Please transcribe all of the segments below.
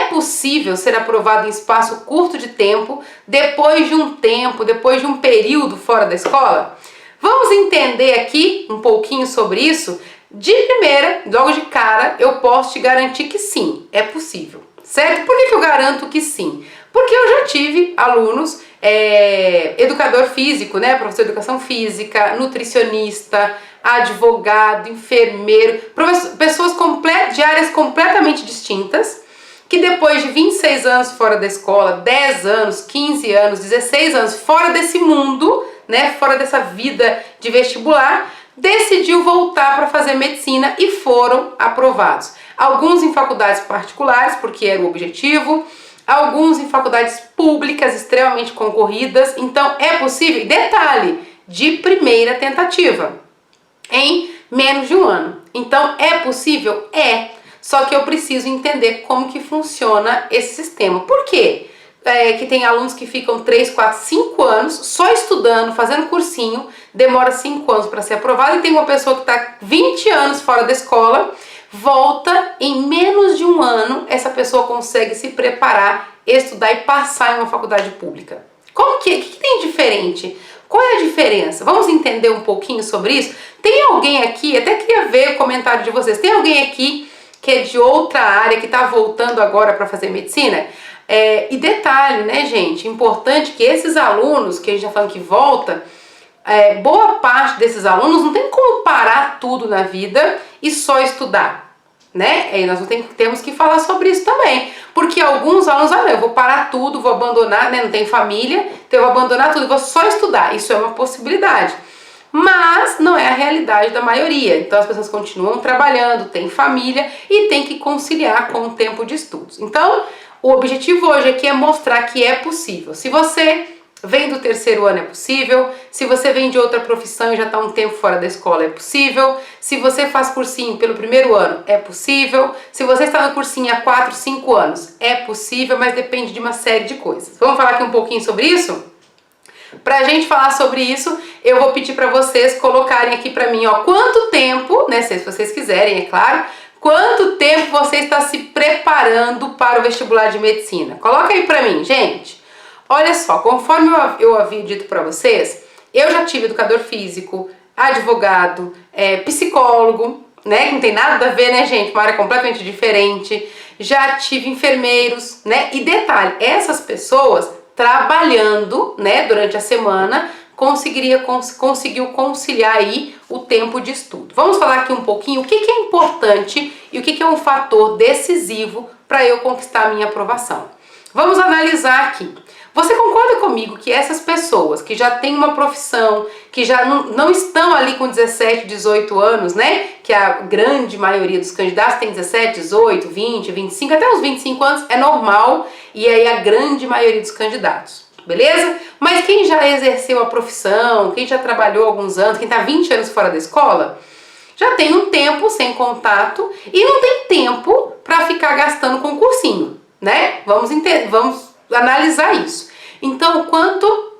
É possível ser aprovado em espaço curto de tempo, depois de um período fora da escola? Vamos entender aqui um pouquinho sobre isso? De primeira, logo de cara, eu posso te garantir que sim, é possível, certo? Por que eu garanto que sim? Porque eu já tive alunos, educador físico, né, professor de educação física, nutricionista, advogado, enfermeiro, pessoas de áreas completamente distintas, que depois de 26 anos fora da escola, 10 anos, 15 anos, 16 anos fora desse mundo, né, fora dessa vida de vestibular, decidiu voltar para fazer medicina e foram aprovados. Alguns em faculdades particulares, porque era o objetivo, alguns em faculdades públicas extremamente concorridas. Então é possível, detalhe, de primeira tentativa, em menos de um ano. Então é possível? É. Só que eu preciso entender como que funciona esse sistema. Por quê? Que tem alunos que ficam 3, 4, 5 anos só estudando, fazendo cursinho, demora 5 anos para ser aprovado, e tem uma pessoa que está 20 anos fora da escola, volta, em menos de um ano, essa pessoa consegue se preparar, estudar e passar em uma faculdade pública. O que tem diferente? Qual é a diferença? Vamos entender um pouquinho sobre isso? Tem alguém aqui, até queria ver o comentário de vocês, tem alguém aqui que é de outra área, que está voltando agora para fazer medicina? E detalhe, né, gente, importante que esses alunos que a gente está falando que volta, boa parte desses alunos não tem como parar tudo na vida e só estudar, né? Nós temos que falar sobre isso também, porque alguns alunos, eu vou parar tudo, vou abandonar, né, não tem família, então eu vou abandonar tudo, vou só estudar. Isso é uma possibilidade, mas não é a realidade da maioria. Então as pessoas continuam trabalhando, têm família e tem que conciliar com o tempo de estudos. Então o objetivo hoje aqui é mostrar que é possível. Se você vem do terceiro ano, é possível. Se você vem de outra profissão e já está um tempo fora da escola, é possível. Se você faz cursinho pelo primeiro ano, é possível. Se você está no cursinho há 4, 5 anos, é possível, mas depende de uma série de coisas. Vamos falar aqui um pouquinho sobre isso? Pra gente falar sobre isso, eu vou pedir para vocês colocarem aqui para mim, quanto tempo, né, se vocês quiserem, é claro, quanto tempo você está se preparando para o vestibular de medicina. Coloca aí para mim, gente. Olha só, conforme eu havia dito para vocês, eu já tive educador físico, advogado, psicólogo, né, que não tem nada a ver, né, gente, uma área completamente diferente. Já tive enfermeiros, né, e detalhe, essas pessoas trabalhando, né, durante a semana, conseguiu conciliar aí o tempo de estudo. Vamos falar aqui um pouquinho o que é importante e o que é um fator decisivo para eu conquistar a minha aprovação. Vamos analisar aqui. Você concorda comigo que essas pessoas que já têm uma profissão, que já não estão ali com 17, 18 anos, né? Que a grande maioria dos candidatos tem 17, 18, 20, 25, até os 25 anos é normal, e aí a grande maioria dos candidatos, beleza? Mas quem já exerceu a profissão, quem já trabalhou alguns anos, quem está 20 anos fora da escola, já tem um tempo sem contato e não tem tempo para ficar gastando com cursinho, né? Vamos analisar isso. Então, quanto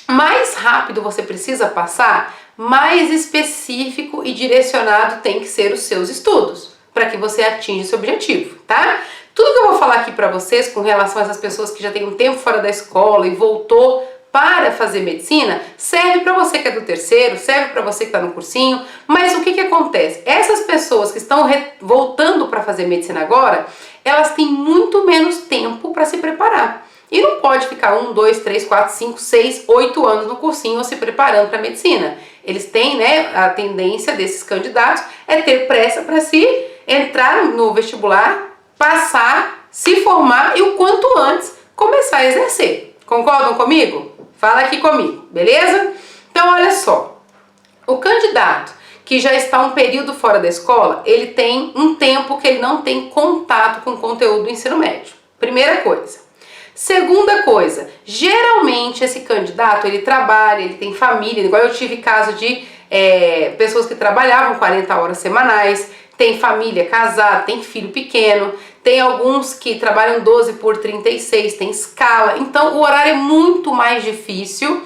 mais rápido você precisa passar, mais específico e direcionado tem que ser os seus estudos, para que você atinja esse objetivo, tá? Tudo que eu vou falar aqui para vocês com relação a essas pessoas que já têm um tempo fora da escola e voltou para fazer medicina, serve para você que é do terceiro, serve para você que está no cursinho, mas o que acontece? Essas pessoas que estão voltando para fazer medicina agora, elas têm muito menos tempo para se preparar. E não pode ficar 1, 2, 3, 4, 5, 6, 8 anos no cursinho se preparando para medicina. Eles têm, né, a tendência desses candidatos é ter pressa para se entrar no vestibular, passar, se formar e o quanto antes começar a exercer. Concordam comigo? Fala aqui comigo, beleza? Então olha só, o candidato que já está um período fora da escola, ele tem um tempo que ele não tem contato com o conteúdo do ensino médio. Primeira coisa. Segunda coisa, geralmente esse candidato, ele trabalha, ele tem família, igual eu tive caso de pessoas que trabalhavam 40 horas semanais, tem família, casada, tem filho pequeno, tem alguns que trabalham 12 por 36, tem escala, então o horário é muito mais difícil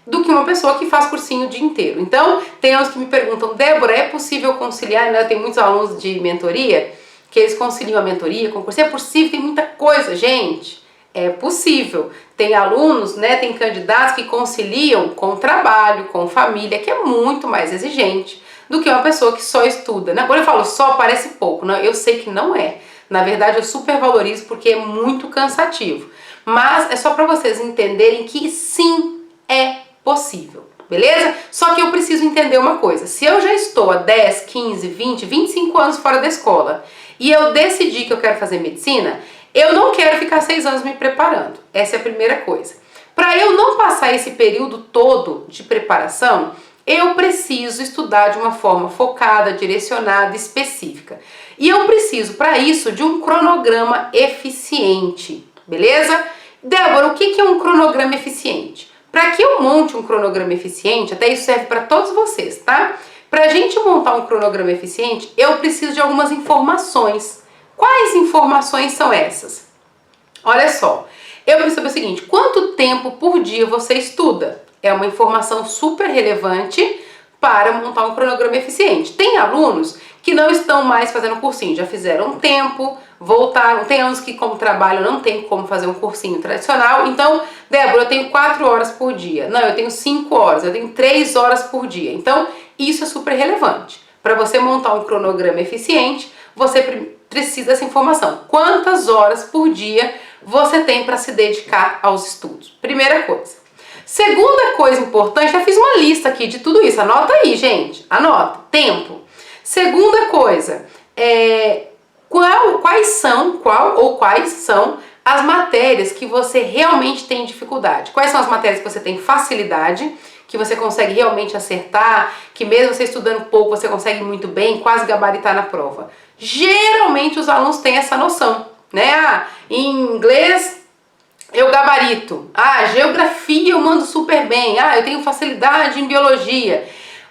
do que uma pessoa que faz cursinho o dia inteiro. Então, tem alunos que me perguntam, Débora, é possível conciliar, né? Eu tenho muitos alunos de mentoria que eles conciliam a mentoria com o cursinho. É possível, tem muita coisa, gente. É possível. Tem alunos, né, tem candidatos que conciliam com o trabalho, com família, que é muito mais exigente do que uma pessoa que só estuda, né? Quando eu falo só, parece pouco, né? Eu sei que não é. Na verdade, eu super valorizo porque é muito cansativo. Mas é só para vocês entenderem que sim, é possível, beleza? Só que eu preciso entender uma coisa. Se eu já estou há 10, 15, 20, 25 anos fora da escola e eu decidi que eu quero fazer medicina, eu não quero ficar 6 anos me preparando. Essa é a primeira coisa. Para eu não passar esse período todo de preparação, eu preciso estudar de uma forma focada, direcionada, específica. E eu preciso, para isso, de um cronograma eficiente, beleza? Débora, o que é um cronograma eficiente? Para que eu monte um cronograma eficiente, até isso serve para todos vocês, tá? Para a gente montar um cronograma eficiente, eu preciso de algumas informações. Quais informações são essas? Olha só, eu preciso saber o seguinte: quanto tempo por dia você estuda? É uma informação super relevante para montar um cronograma eficiente. Tem alunos que não estão mais fazendo cursinho, já fizeram um tempo, voltaram. Tem alunos que, como trabalham, não tem como fazer um cursinho tradicional. Então, Débora, eu tenho 4 horas por dia. Não, eu tenho 5 horas, eu tenho 3 horas por dia. Então, isso é super relevante. Para você montar um cronograma eficiente, você precisa dessa informação. Quantas horas por dia você tem para se dedicar aos estudos? Primeira coisa. Segunda coisa importante, já fiz uma lista aqui de tudo isso. Anota aí, gente. Anota. Tempo. Segunda coisa, quais são as matérias que você realmente tem dificuldade? Quais são as matérias que você tem facilidade, que você consegue realmente acertar, que mesmo você estudando pouco, você consegue muito bem, quase gabaritar na prova? Geralmente os alunos têm essa noção, né? Em inglês eu gabarito. Geografia eu mando super bem. Eu tenho facilidade em biologia.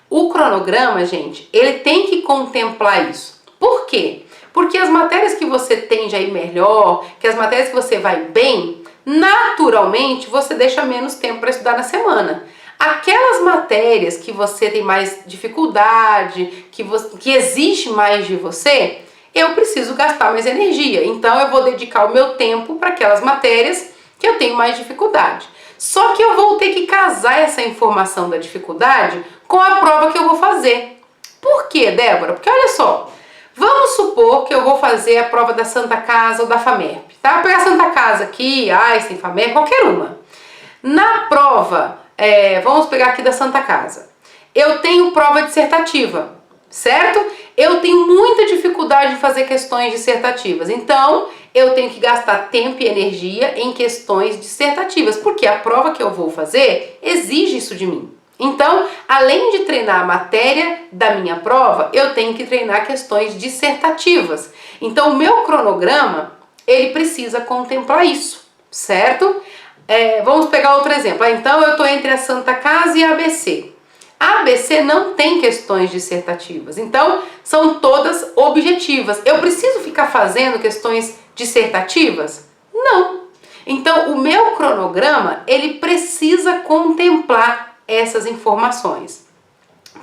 O cronograma, gente, ele tem que contemplar isso. Por quê? Porque as matérias que você tende a ir melhor, que as matérias que você vai bem, naturalmente você deixa menos tempo para estudar na semana. Aquelas matérias que você tem mais dificuldade, que exige mais de você, eu preciso gastar mais energia. Então eu vou dedicar o meu tempo para aquelas matérias que eu tenho mais dificuldade. Só que eu vou ter que casar essa informação da dificuldade com a prova que eu vou fazer. Por quê, Débora? Porque olha só, vamos supor que eu vou fazer a prova da Santa Casa ou da FAMERP, tá? Vou pegar a Santa Casa aqui, Einstein, FAMERP, qualquer uma. Na prova, vamos pegar aqui da Santa Casa, eu tenho prova dissertativa, certo? Eu tenho muita dificuldade de fazer questões dissertativas, então eu tenho que gastar tempo e energia em questões dissertativas, porque a prova que eu vou fazer exige isso de mim. Então, além de treinar a matéria da minha prova, eu tenho que treinar questões dissertativas. Então, o meu cronograma, ele precisa contemplar isso, certo? Vamos pegar outro exemplo. Então, eu estou entre a Santa Casa e a ABC. A ABC não tem questões dissertativas, então são todas objetivas. Eu preciso ficar fazendo questões dissertativas? Não. Então, o meu cronograma, ele precisa contemplar essas informações.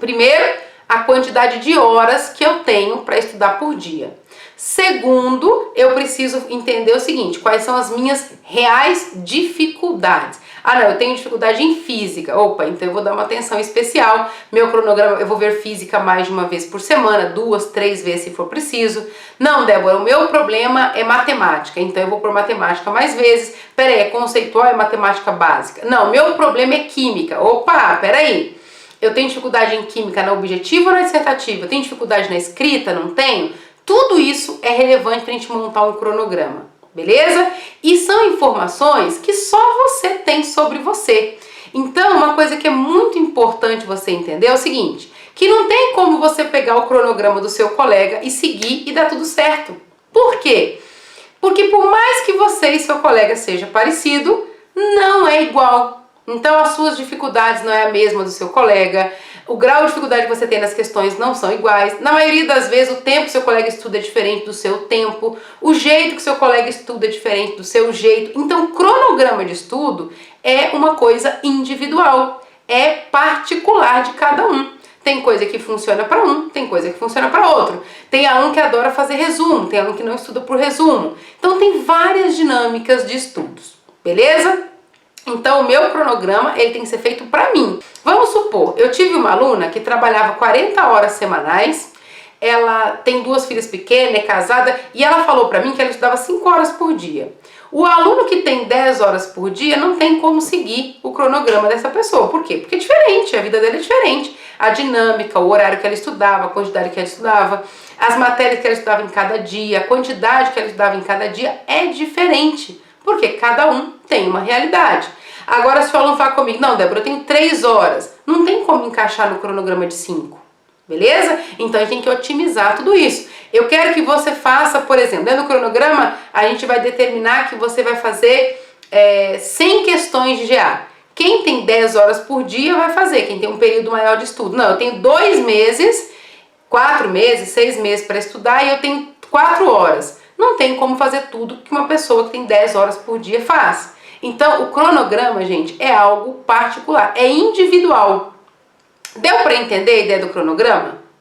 Primeiro, a quantidade de horas que eu tenho para estudar por dia. Segundo, eu preciso entender o seguinte: quais são as minhas reais dificuldades. Não, eu tenho dificuldade em física. Opa, então eu vou dar uma atenção especial. Meu cronograma, eu vou ver física mais de uma vez por semana, 2, 3 vezes se for preciso. Não, Débora, o meu problema é matemática, então eu vou por matemática mais vezes. Peraí, é conceitual, é matemática básica? Não, meu problema é química. Opa, peraí. Eu tenho dificuldade em química na objetiva ou na dissertativa? Eu tenho dificuldade na escrita? Não tenho? Tudo isso é relevante para a gente montar um cronograma, beleza? E são informações que só você tem sobre você. Então, uma coisa que é muito importante você entender é o seguinte: que não tem como você pegar o cronograma do seu colega e seguir e dar tudo certo. Por quê? Porque por mais que você e seu colega seja parecido, não é igual. Então, as suas dificuldades não é a mesma do seu colega, o grau de dificuldade que você tem nas questões não são iguais. Na maioria das vezes, o tempo que seu colega estuda é diferente do seu tempo, o jeito que seu colega estuda é diferente do seu jeito. Então, cronograma de estudo é uma coisa individual, é particular de cada um. Tem coisa que funciona para um, tem coisa que funciona para outro. Tem aluno que adora fazer resumo, tem aluno que não estuda por resumo. Então tem várias dinâmicas de estudos, beleza? Então o meu cronograma ele tem que ser feito para mim. Vamos supor, eu tive uma aluna que trabalhava 40 horas semanais, ela tem 2 filhas pequenas, é casada, e ela falou para mim que ela estudava 5 horas por dia. O aluno que tem 10 horas por dia não tem como seguir o cronograma dessa pessoa. Por quê? Porque é diferente, a vida dela é diferente. A dinâmica, o horário que ela estudava, a quantidade que ela estudava, as matérias que ela estudava em cada dia, a quantidade que ela estudava em cada dia é diferente. Porque cada um tem uma realidade. Agora, se o aluno falar comigo, não, Débora, eu tenho 3 horas, não tem como encaixar no cronograma de 5. Beleza? Então a gente tem que otimizar tudo isso. Eu quero que você faça, por exemplo, dentro do cronograma, a gente vai determinar que você vai fazer 100 questões de GA. Quem tem 10 horas por dia vai fazer, quem tem um período maior de estudo. Não, eu tenho 2 meses, 4 meses, 6 meses para estudar e eu tenho 4 horas. Não tem como fazer tudo que uma pessoa que tem 10 horas por dia faz. Então, o cronograma, gente, é algo particular, é individual. Deu para entender a ideia do cronograma?